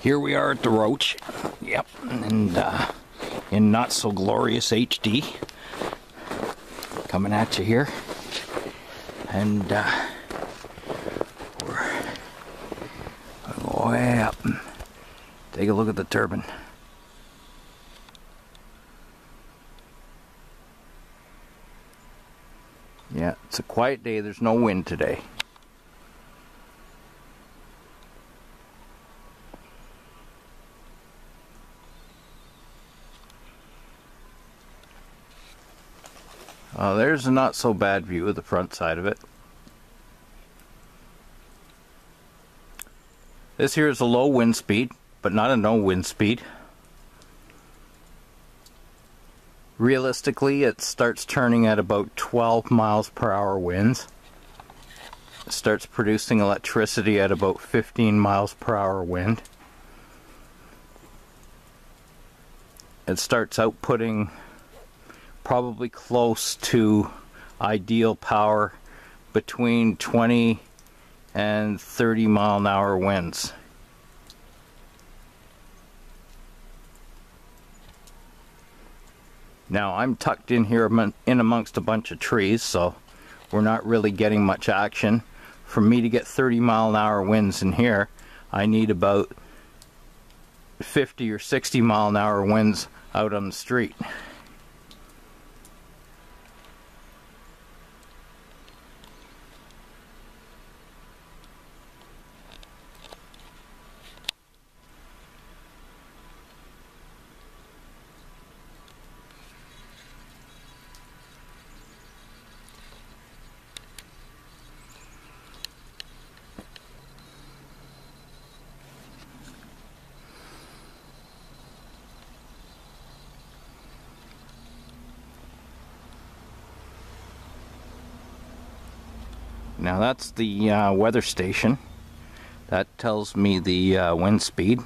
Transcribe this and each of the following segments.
Here we are at the Roach, yep, and in not so glorious HD, coming at you here, and we're way up. Take a look at the turbine. Yeah, it's a quiet day, there's no wind today. There's a not so bad view of the front side of it. This here is a low wind speed, but not a no wind speed. Realistically, it starts turning at about 12 miles per hour winds. It starts producing electricity at about 15 miles per hour wind. It starts outputting probably close to ideal power between 20 and 30 mile an hour winds. Now I'm tucked in here in amongst a bunch of trees, so we're not really getting much action. For me to get 30 mile an hour winds in here, I need about 50 or 60 mile an hour winds out on the street. Now that's the weather station. That tells me the wind speed.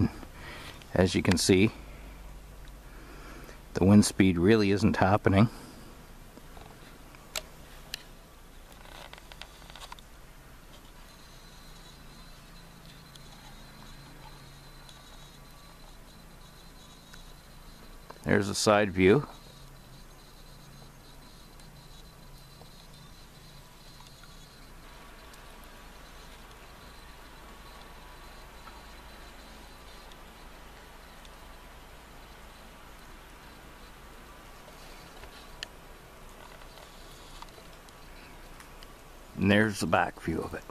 As you can see, the wind speed really isn't happening. There's a side view. And there's the back view of it.